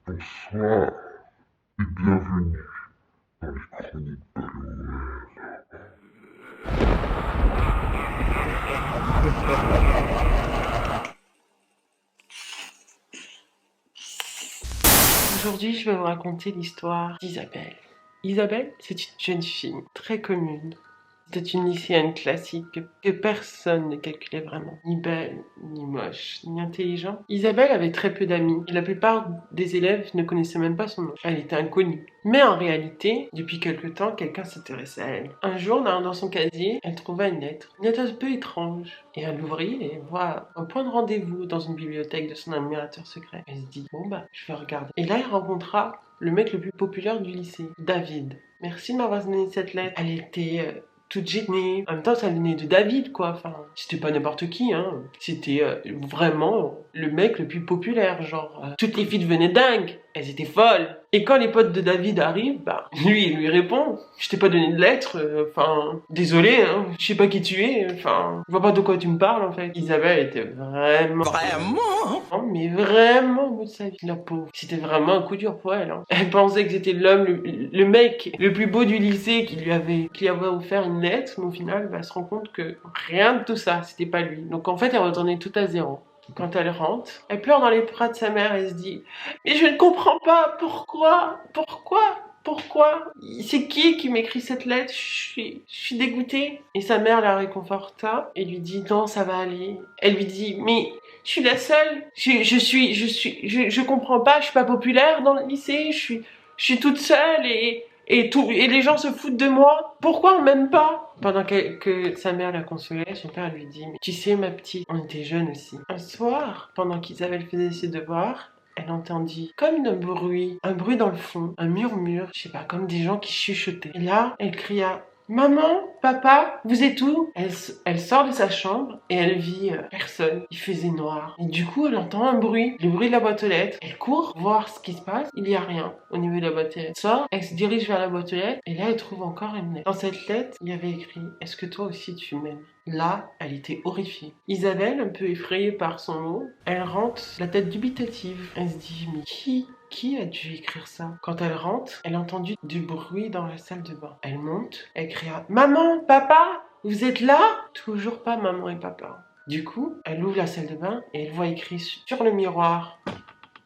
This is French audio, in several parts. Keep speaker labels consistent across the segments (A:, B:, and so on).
A: Bonsoir et bienvenue dans les chroniques de Noël.
B: Aujourd'hui, je vais vous raconter l'histoire d'Isabelle. Isabelle, c'est une jeune fille très commune. C'était une lycéenne classique que personne ne calculait vraiment. Ni belle, ni moche, ni intelligente. Isabelle avait très peu d'amis et la plupart des élèves ne connaissaient même pas son nom. Elle était inconnue. Mais en réalité, depuis quelque temps, quelqu'un s'intéressait à elle. Un jour, dans son casier, elle trouva une lettre un peu étrange. Et elle l'ouvrit et voit un point de rendez-vous dans une bibliothèque de son admirateur secret. Elle se dit, bon bah, je vais regarder. Et là, elle rencontra le mec le plus populaire du lycée, David. Merci de m'avoir donné cette lettre. Elle était toute gênée. En même temps, ça venait de David, quoi. Enfin, c'était pas n'importe qui, hein. C'était vraiment le mec le plus populaire, genre. Toutes les filles devenaient dingues. Elles étaient folles. Et quand les potes de David arrivent, bah, lui, il lui répond. Je t'ai pas donné de lettre, enfin, désolé, hein. Je sais pas qui tu es, enfin, je vois pas de quoi tu me parles, en fait. Isabelle était vraiment... Non, mais vraiment au bout de sa vie, la pauvre. C'était vraiment un coup dur pour elle, hein. Elle pensait que c'était l'homme, le mec le plus beau du lycée qui lui avait offert une lettre, mais au final, elle se rend compte que rien de tout ça, c'était pas lui. Donc en fait, elle retournait tout à zéro. Quand elle rentre, elle pleure dans les bras de sa mère et se dit « Mais je ne comprends pas, pourquoi c'est qui m'écrit cette lettre? Je suis dégoûtée. » Et sa mère la réconforta et lui dit « Non, ça va aller. » Elle lui dit « Mais je suis la seule. Je comprends pas, je suis pas populaire dans le lycée, je suis toute seule et les gens se foutent de moi. Pourquoi on m'aime pas? » Pendant que sa mère la consolait, son père lui dit « Mais tu sais, ma petite, on était jeunes aussi. » Un soir, pendant qu'Isabelle faisait ses devoirs, elle entendit comme un bruit dans le fond, un murmure, je sais pas, comme des gens qui chuchotaient. Et là, elle cria « Maman, papa, vous êtes où ?» Elle sort de sa chambre et elle vit personne. Il faisait noir. Et du coup, elle entend un bruit, le bruit de la boîte aux lettres. Elle court voir ce qui se passe. Il y a rien au niveau de la boîte aux lettres. Elle sort, elle se dirige vers la boîte aux lettres et là, elle trouve encore une lettre. Dans cette lettre, il y avait écrit « Est-ce que toi aussi tu m'aimes ?» Là, elle était horrifiée. Isabelle, un peu effrayée par son mot, elle rentre la tête dubitative. Elle se dit « Mais qui a dû écrire ça ?» Quand elle rentre, elle a entendu du bruit dans la salle de bain. Elle monte, elle cria « Maman, papa, vous êtes là ?» Toujours pas maman et papa. Du coup, elle ouvre la salle de bain et elle voit écrit sur le miroir «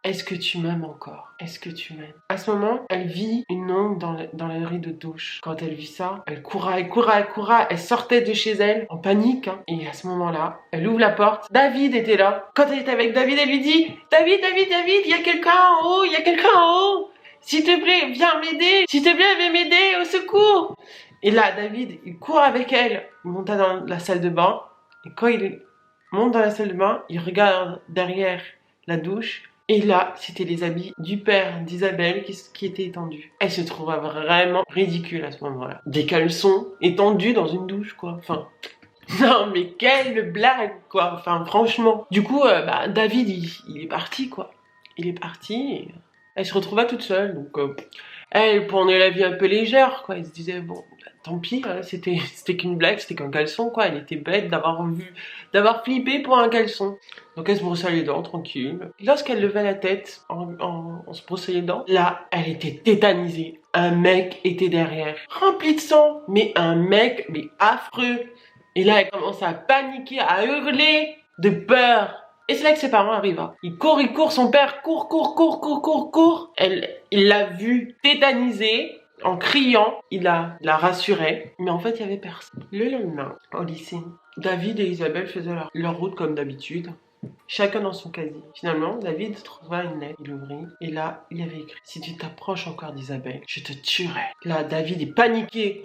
B: Est-ce que tu m'aimes encore? Est-ce que tu m'aimes ?» À ce moment, elle vit une ombre dans le rideau de douche. Quand elle vit ça, elle coura, elle sortait de chez elle en panique, hein. Et à ce moment-là, elle ouvre la porte. David était là. Quand elle était avec David, elle lui dit « David, il y a quelqu'un en haut, il y a quelqu'un en haut. S'il te plaît, viens m'aider. S'il te plaît, viens m'aider, au secours. » Et là, David, il court avec elle. Il monte dans la salle de bain. Et quand il monte dans la salle de bain, il regarde derrière la douche. Et là, c'était les habits du père d'Isabelle qui étaient étendus. Elle se trouva vraiment ridicule à ce moment-là. Des caleçons étendus dans une douche, quoi. Enfin, non, mais quelle blague, quoi. Enfin, franchement. Du coup, David, il est parti, quoi. Il est parti et elle se retrouva toute seule. Donc, elle prenait la vie un peu légère, quoi. Elle se disait, bon, tant pis, hein, c'était qu'une blague, c'était qu'un caleçon, quoi. Elle était bête d'avoir flippé pour un caleçon. Donc elle se brossait les dents, tranquille. Et lorsqu'elle levait la tête en se brossant les dents, là, elle était tétanisée. Un mec était derrière, rempli de sang. Mais un mec, mais affreux. Et là, elle commence à paniquer, à hurler de peur. Et c'est là que ses parents arrivent. Il court, son père court. Il l'a vu tétanisé. En criant, il la rassurait, mais en fait, il y avait personne. Le lendemain, au lycée, David et Isabelle faisaient leur route comme d'habitude, chacun dans son casier. Finalement, David trouva une lettre, il l'ouvrit, et là, il y avait écrit « Si tu t'approches encore d'Isabelle, je te tuerai. » Là, David est paniqué.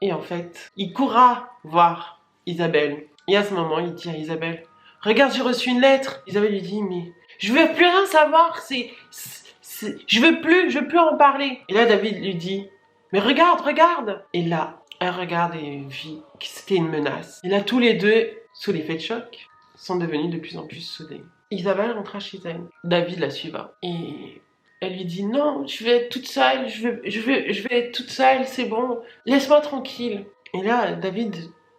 B: Et en fait, il courra voir Isabelle. Et à ce moment, il dit à Isabelle « Regarde, j'ai reçu une lettre. » Isabelle lui dit « Mais je veux plus rien savoir, je veux plus en parler. » Et là, David lui dit « Mais regarde. » Et là, elle regarde et vit que c'était une menace. Et là, tous les deux, sous l'effet de choc, sont devenus de plus en plus soudés. Isabelle rentra chez elle. David la suiva. Et elle lui dit « Non, je vais être toute seule, je vais être toute seule, c'est bon. Laisse-moi tranquille. » Et là, David,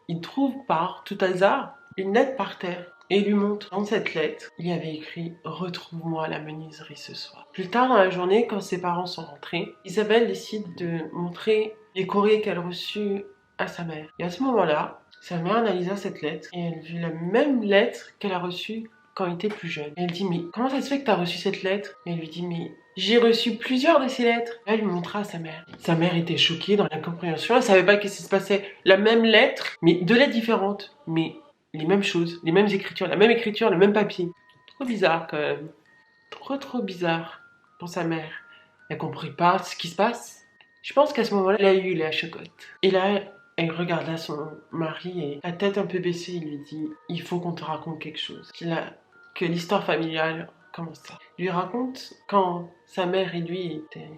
B: il trouve par tout hasard une lettre par terre. et lui montre. Dans cette lettre, il y avait écrit « Retrouve-moi à la menuiserie ce soir ». Plus tard dans la journée, quand ses parents sont rentrés, Isabelle décide de montrer les courriers qu'elle reçut à sa mère. Et à ce moment-là, sa mère analysa cette lettre et elle vit la même lettre qu'elle a reçue quand elle était plus jeune. Et elle dit « Mais comment ça se fait que tu as reçu cette lettre ?» Et elle lui dit « Mais j'ai reçu plusieurs de ces lettres. » Elle lui montra à sa mère. Sa mère était choquée dans l'incompréhension. Elle savait pas qu'est-ce qui se passait. La même lettre, mais deux lettres différentes. Mais les mêmes choses, les mêmes écritures, la même écriture, le même papier. Trop bizarre quand même. Trop bizarre pour sa mère. Elle comprit pas ce qui se passe. Je pense qu'à ce moment-là, elle a eu la chocotte. Et là, elle regarda son mari et la tête un peu baissée, il lui dit « Il faut qu'on te raconte quelque chose. » Que l'histoire familiale commence ça. Il lui raconte quand sa mère et lui étaient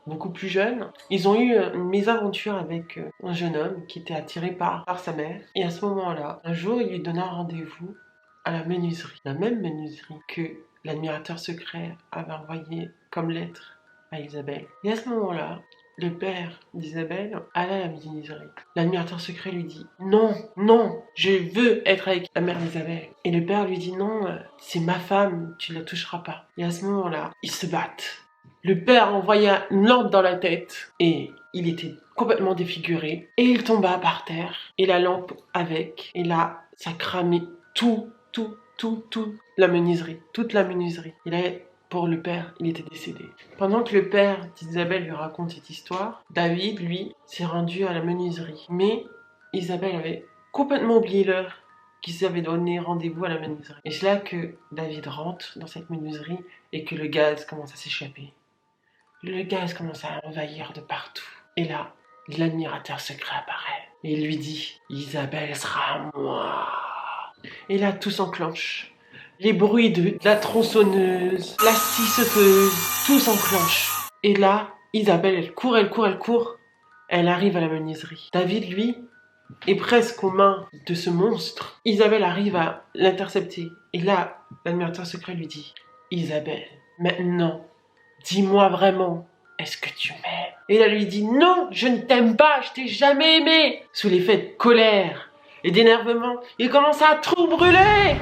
B: beaucoup plus jeunes. Ils ont eu une mésaventure avec un jeune homme qui était attiré par sa mère. Et à ce moment-là, un jour, il lui donna rendez-vous à la menuiserie. La même menuiserie que l'admirateur secret avait envoyé comme lettre à Isabelle. Et à ce moment-là, le père d'Isabelle alla à la menuiserie. L'admirateur secret lui dit « Non, non, je veux être avec la mère d'Isabelle. » Et le père lui dit « Non, c'est ma femme, tu la toucheras pas. » Et à ce moment-là, ils se battent. Le père envoya une lampe dans la tête et il était complètement défiguré. Et il tomba par terre et la lampe avec. Et là, ça cramait toute la menuiserie. Toute la menuiserie. Et là, pour le père, il était décédé. Pendant que le père d'Isabelle lui raconte cette histoire, David, lui, s'est rendu à la menuiserie. Mais Isabelle avait complètement oublié l'heure qu'ils avaient donné rendez-vous à la menuiserie. Et c'est là que David rentre dans cette menuiserie et que le gaz commence à s'échapper. Le gaz commence à envahir de partout. Et là, l'admirateur secret apparaît. Et il lui dit « Isabelle sera à moi ». Et là, tout s'enclenche. Les bruits de la tronçonneuse, la scie sauteuse, tout s'enclenche. Et là, Isabelle, elle court. Elle arrive à la menuiserie. David, lui, est presque aux mains de ce monstre. Isabelle arrive à l'intercepter. Et là, l'admirateur secret lui dit « Isabelle, maintenant, dis-moi vraiment, est-ce que tu m'aimes ?» Et elle lui dit « Non, je ne t'aime pas, je t'ai jamais aimé !» Sous l'effet de colère et d'énervement, il commence à tout brûler.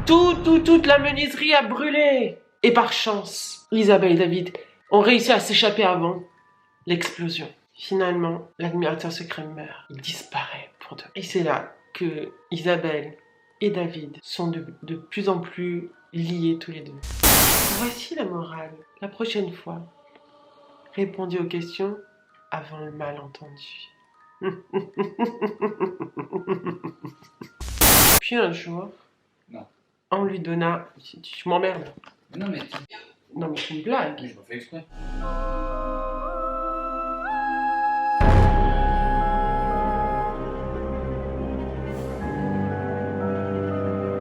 B: Toute la menuiserie a brûlé. Et par chance, Isabelle et David ont réussi à s'échapper avant l'explosion. Finalement, l'admirateur secret meurt. Il disparaît pour de... Et c'est là que Isabelle et David sont de plus en plus liés tous les deux. Voici la morale. La prochaine fois, répondez aux questions avant le malentendu. Puis un jour,
C: non.
B: On lui donna... Tu m'emmerdes.
C: Non mais
B: c'est une blague.
C: je me fais exprès.